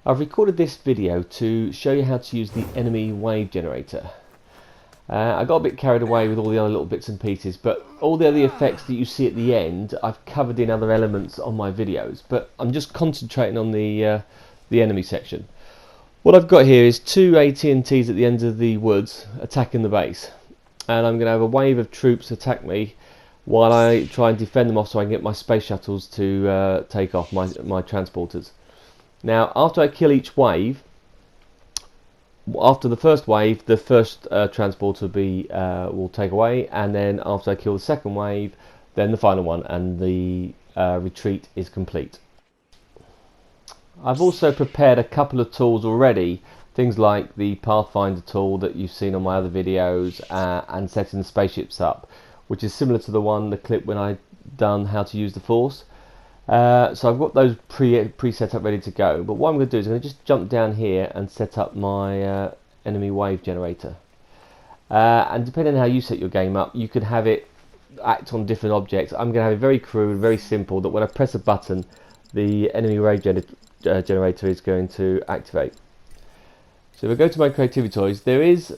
I've recorded this video to show you how to use the enemy wave generator. I got a bit carried away with all the other little bits and pieces, but all the other effects that you see at the end I've covered in other elements on my videos, but I'm just concentrating on the enemy section. What I've got here is two AT&Ts at the end of the woods attacking the base, and I'm going to have a wave of troops attack me while I try and defend them off so I can get my space shuttles to take off, my transporters. Now, after I kill each wave, after the first wave, the first transporter will take away, and then after I kill the second wave, then the final one, and the retreat is complete. I've also prepared a couple of tools already, things like the Pathfinder tool that you've seen on my other videos, and setting the spaceships up, which is similar to the clip when I done how to use the Force. So I've got those pre-set up ready to go, but what I'm going to do is I'm going to just jump down here and set up my enemy wave generator, and depending on how you set your game up, you could have it act on different objects. I'm going to have it very crude, very simple, that when I press a button the enemy wave generator is going to activate. So if I go to my creativity toys, there is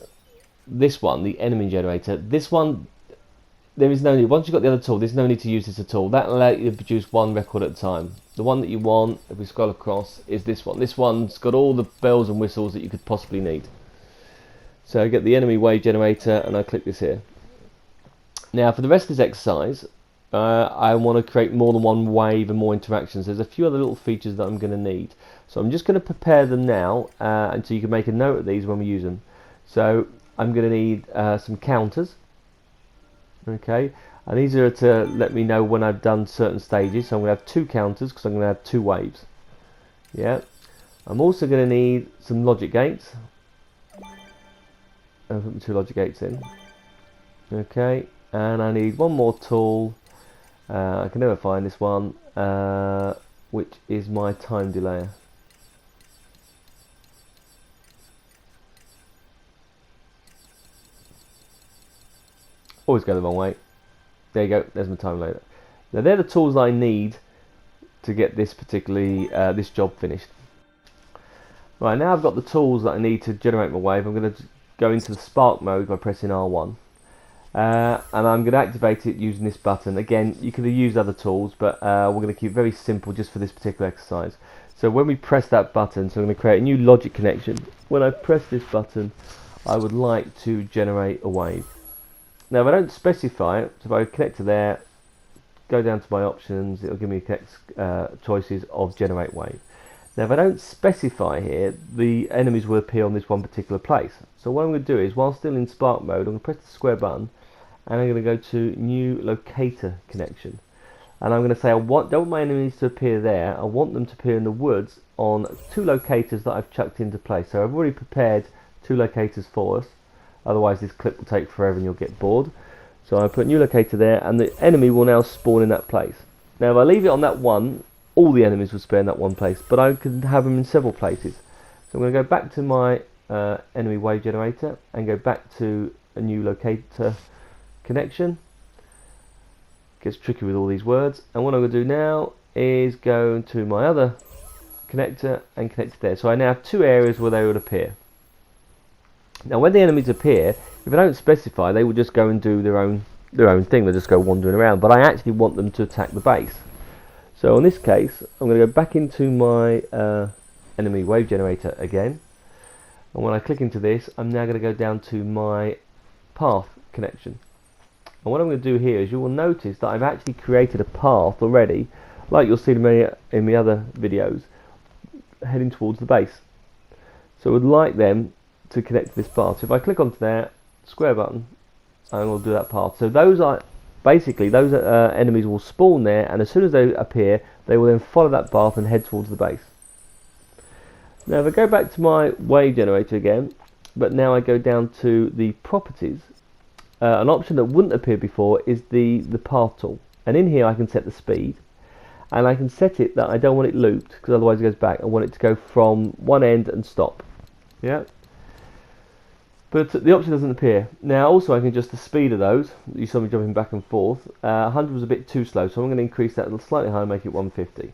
this one, the enemy generator. This one, there is no need, once you've got the other tool, there's no need to use this at all. That will allow you to produce one record at a time. The one that you want, if we scroll across, is this one. This one's got all the bells and whistles that you could possibly need. So I get the enemy wave generator and I click this here. Now for the rest of this exercise, I want to create more than one wave and more interactions. There's a few other little features that I'm going to need. So I'm just going to prepare them now until you can make a note of these when we use them. So I'm going to need some counters. Okay, and these are to let me know when I've done certain stages. So I'm going to have two counters because I'm going to have two waves. Yeah, I'm also going to need some logic gates. I'll put my two logic gates in. Okay, and I need one more tool. I can never find this one, which is my time delayer. Always go the wrong way. There you go, there's my time delay. Now they're the tools I need to get this this job finished. Right, now I've got the tools that I need to generate my wave. I'm going to go into the spark mode by pressing R1. And I'm going to activate it using this button. Again, you could have used other tools, but we're going to keep it very simple just for this particular exercise. So when we press that button, so I'm going to create a new logic connection. When I press this button, I would like to generate a wave. Now if I don't specify it, so if I connect to there, go down to my options, it'll give me choices of generate wave. Now if I don't specify here, the enemies will appear on this one particular place. So what I'm going to do is, while still in spark mode, I'm going to press the square button and I'm going to go to new locator connection. And I'm going to say don't want my enemies to appear there, I want them to appear in the woods on two locators that I've chucked into place. So I've already prepared two locators for us. Otherwise this clip will take forever and you'll get bored. So I put new locator there and the enemy will now spawn in that place. Now if I leave it on that one, all the enemies will spawn in that one place, but I can have them in several places. So I'm going to go back to my enemy wave generator and go back to a new locator connection. Gets tricky with all these words, and what I'm going to do now is go to my other connector and connect it there. So I now have two areas where they would appear. Now when the enemies appear, if I don't specify, they will just go and do their own thing. They'll just go wandering around, but I actually want them to attack the base. So in this case, I'm going to go back into my enemy wave generator again, and when I click into this, I'm now going to go down to my path connection. And what I'm going to do here is, you will notice that I've actually created a path already, like you'll see in my other videos, heading towards the base. So I would like them to connect to this path. So if I click onto there, square button, and we'll do that path. So those are basically, those enemies will spawn there, and as soon as they appear, they will then follow that path and head towards the base. Now if I go back to my wave generator again, but now I go down to the properties, an option that wouldn't appear before is the path tool. And in here I can set the speed, and I can set it that I don't want it looped, because otherwise it goes back. I want it to go from one end and stop. Yeah. But the option doesn't appear. Now also I can adjust the speed of those. You saw me jumping back and forth. 100 was a bit too slow, so I'm going to increase that a little slightly higher, make it 150.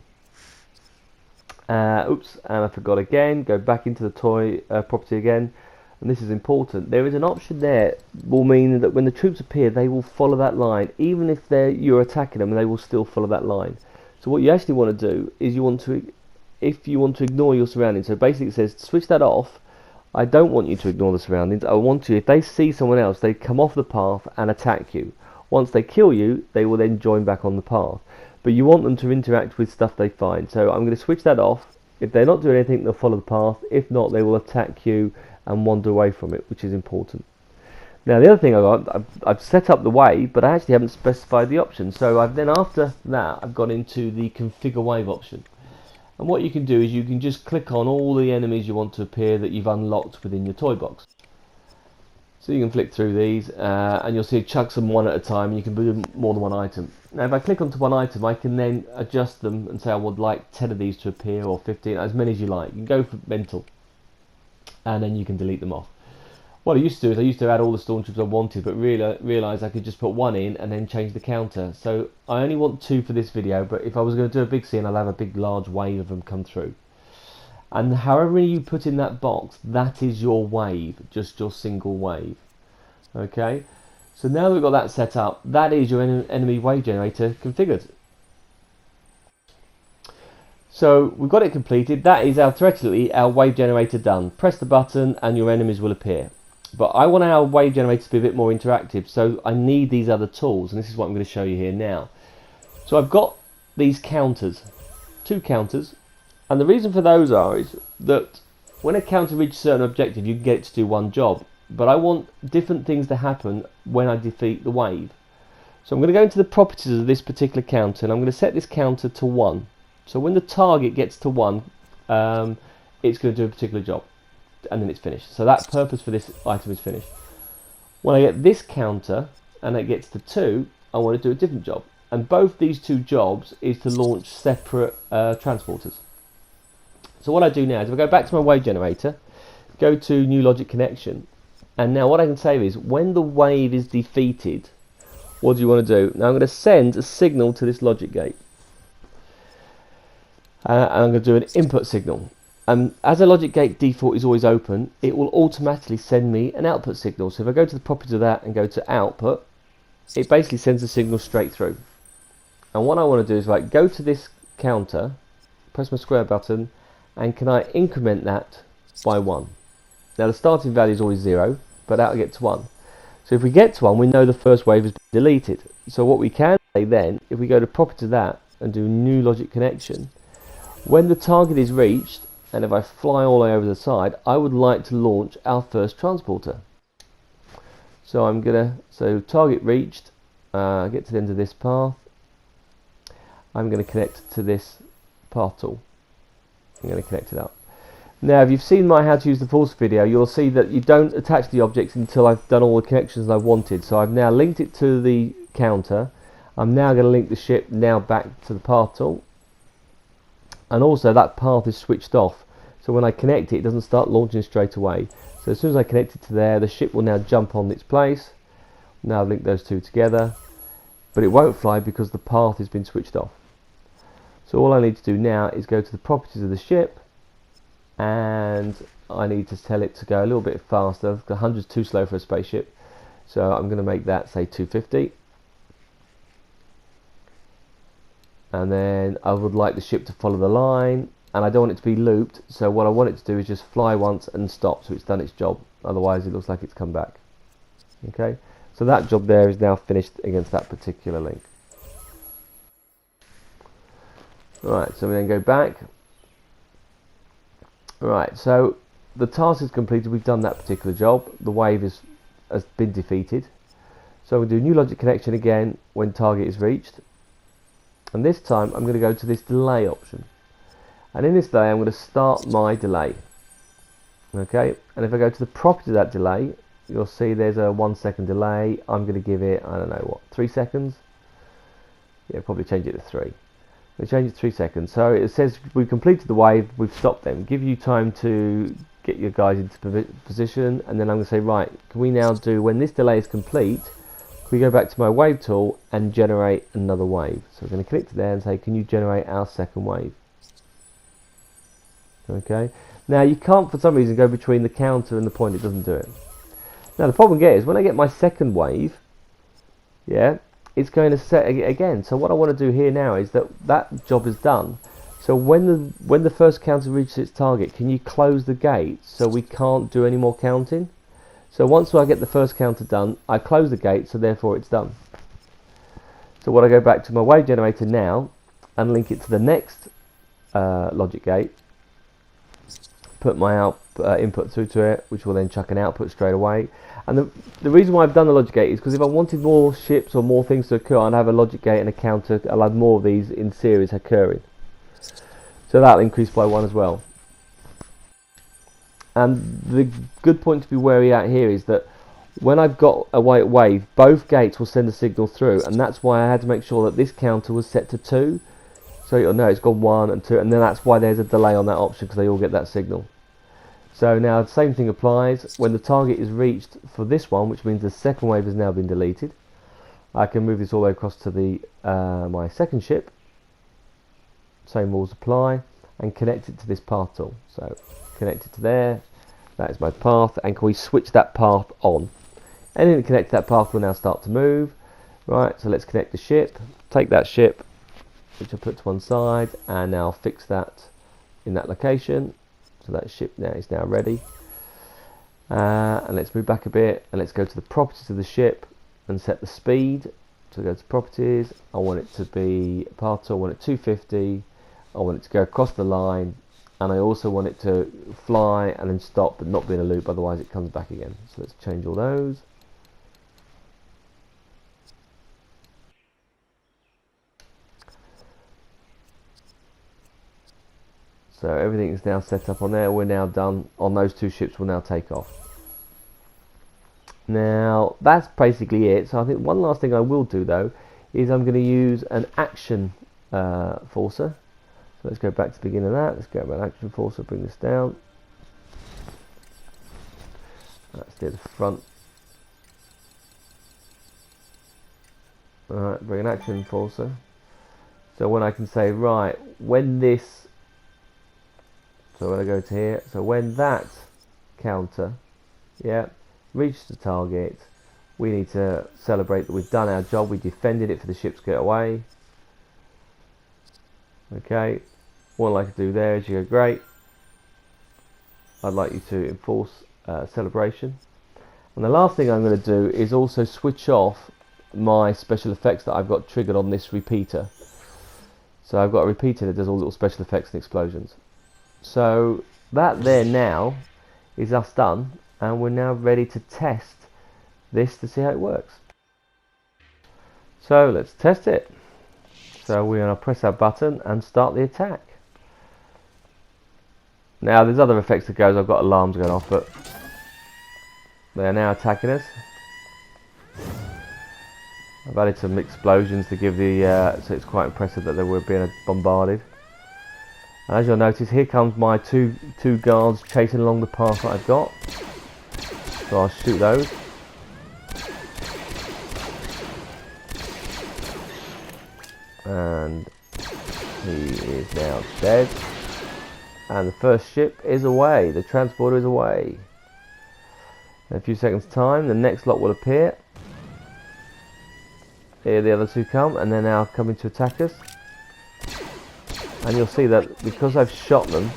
Oops, and I forgot again. Go back into the toy property again, and this is important. There is an option there will mean that when the troops appear, they will follow that line, even if you're attacking them, they will still follow that line. So what you actually want to do is if you want to ignore your surroundings. So basically, it says switch that off. I don't want you to ignore the surroundings. I want you, if they see someone else, they come off the path and attack you. Once they kill you, they will then join back on the path. But you want them to interact with stuff they find. So I'm going to switch that off. If they're not doing anything, they'll follow the path. If not, they will attack you and wander away from it, which is important. Now the other thing I've set up the wave, but I actually haven't specified the option. So after that, I've gone into the configure wave option. And what you can do is you can just click on all the enemies you want to appear that you've unlocked within your toy box. So you can flick through these and you'll see chucks them one at a time, and you can do more than one item. Now if I click onto one item, I can then adjust them and say I would like 10 of these to appear, or 15, as many as you like. You can go for mental, and then you can delete them off. What I used to do is I used to add all the stormtroopers I wanted, but realised I could just put one in and then change the counter. So I only want 2 for this video, but if I was going to do a big scene, I'll have a big large wave of them come through. And however many you put in that box, that is your wave, just your single wave. Okay, so now that we've got that set up, that is your enemy wave generator configured. So we've got it completed. That is theoretically our wave generator done. Press the button and your enemies will appear. But I want our wave generator to be a bit more interactive, so I need these other tools, and this is what I'm going to show you here now. So I've got these counters, 2 counters, and the reason for those is that when a counter reaches a certain objective, you can get it to do one job, but I want different things to happen when I defeat the wave. So I'm going to go into the properties of this particular counter, and I'm going to set this counter to 1. So when the target gets to 1, it's going to do a particular job, and then it's finished. So that purpose for this item is finished. When I get this counter and it gets to 2, I want to do a different job, and both these 2 jobs is to launch separate transporters. So what I do now is if I go back to my wave generator, go to new logic connection, and now what I can say is when the wave is defeated, what do you want to do? Now I'm going to send a signal to this logic gate, and I'm going to do an input signal. As a logic gate default is always open, it will automatically send me an output signal. So if I go to the properties of that and go to output, it basically sends a signal straight through. And what I want to do is go to this counter, press my square button, and can I increment that by 1? Now the starting value is always 0, but that'll get to 1. So if we get to 1, we know the first wave has been deleted. So what we can say then, if we go to properties of that and do new logic connection, when the target is reached, and if I fly all the way over the side, I would like to launch our first transporter. So I'm so target reached, get to the end of this path, I'm going to connect to this path tool. I'm going to connect it up. Now if you've seen my how to use the force video, you'll see that you don't attach the objects until I've done all the connections I wanted. So I've now linked it to the counter. I'm now going to link the ship now back to the path tool. And also that path is switched off, so when I connect it, it doesn't start launching straight away. So as soon as I connect it to there, the ship will now jump on its place. Now I've linked those 2 together, but it won't fly because the path has been switched off. So all I need to do now is go to the properties of the ship, and I need to tell it to go a little bit faster. 100 is too slow for a spaceship, so I'm going to make that say 250. And then I would like the ship to follow the line, and I don't want it to be looped, so what I want it to do is just fly once and stop, so it's done its job. Otherwise it looks like it's come back. Okay, so that job there is now finished against that particular link. Right, so we then go back. Right, so the task is completed, we've done that particular job, the wave has been defeated. So we'll do new logic connection again when target is reached. And this time I'm going to go to this delay option, and in this delay I'm going to start my delay. Okay, and if I go to the property of that delay, you'll see there's a 1 second delay. I'm going to give it, I don't know what, 3 seconds. Yeah, probably change it to 3. We change it to 3 seconds. So it says we've completed the wave, we've stopped them. Give you time to get your guys into position, and then I'm going to say, right, can we now do, when this delay is complete, we go back to my wave tool and generate another wave. So we're going to click to there and say, can you generate our second wave? Okay. Now you can't for some reason go between the counter and the point. It doesn't do it. Now the problem is when I get my second wave, yeah, it's going to set again. So what I want to do here now is that job is done. So when the first counter reaches its target, can you close the gate so we can't do any more counting? So once I get the first counter done, I close the gate, so therefore it's done. So what I go back to my wave generator now and link it to the next logic gate, put my input through to it, which will then chuck an output straight away. And the reason why I've done the logic gate is because if I wanted more ships or more things to occur, I'd have a logic gate and a counter. I'll have more of these in series occurring. So that'll increase by 1 as well. And the good point to be wary at here is that when I've got a white wave, both gates will send a signal through, and that's why I had to make sure that this counter was set to 2. So you'll know it's gone 1 and 2, and then that's why there's a delay on that option, because they all get that signal. So now the same thing applies. When the target is reached for this one, which means the second wave has now been deleted, I can move this all the way across to the my second ship. Same rules apply, and connect it to this path tool. So connect it to there. That is my path, and can we switch that path on? Anything that connects to that path will now start to move. Right, so let's connect the ship. Take that ship, which I'll put to one side, and now fix that in that location. So that ship now is now ready. And let's move back a bit, and let's go to the properties of the ship and set the speed. So go to properties. I want it to be path tool. I want it 250. I want it to go across the line, and I also want it to fly and then stop, but not be in a loop. Otherwise, it comes back again. So let's change all those. So everything is now set up on there. We're now done on those 2 ships. We'll now take off. Now that's basically it. So I think one last thing I will do though is I'm going to use an action forcer. So let's go back to the beginning of that. Let's go about action forcer. Bring this down. That's near the front. Alright, bring an action forcer. So when I can say right, when this. So when I go to here, so when that counter, yeah, reaches the target, we need to celebrate that we've done our job. We defended it for the ships to get away. Okay, what I'd like to do there is you go, great. I'd like you to enforce celebration. And the last thing I'm going to do is also switch off my special effects that I've got triggered on this repeater. So I've got a repeater that does all little special effects and explosions. So that there now is us done, and we're now ready to test this to see how it works. So let's test it. So we're going to press our button and start the attack. Now there's other effects that goes. I've got alarms going off, but they are now attacking us. I've added some explosions to give the so it's quite impressive that they were being bombarded. And as you'll notice, here comes my two guards chasing along the path that I've got. So I'll shoot those. And he is now dead. And the first ship is away. The transporter is away. In a few seconds' time, the next lot will appear. Here the other 2 come, and they're now coming to attack us. And you'll see that because I've shot them,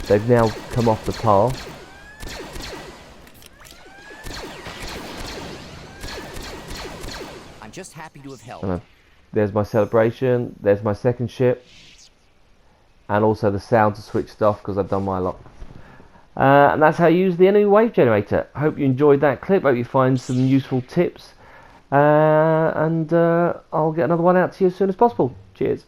they've now come off the path. I'm just happy to have helped. There's my celebration. There's my second ship, and also the sounds are switched off because I've done my lot. And that's how you use the enemy wave generator. I hope you enjoyed that clip. Hope you find some useful tips. And I'll get another one out to you as soon as possible. Cheers.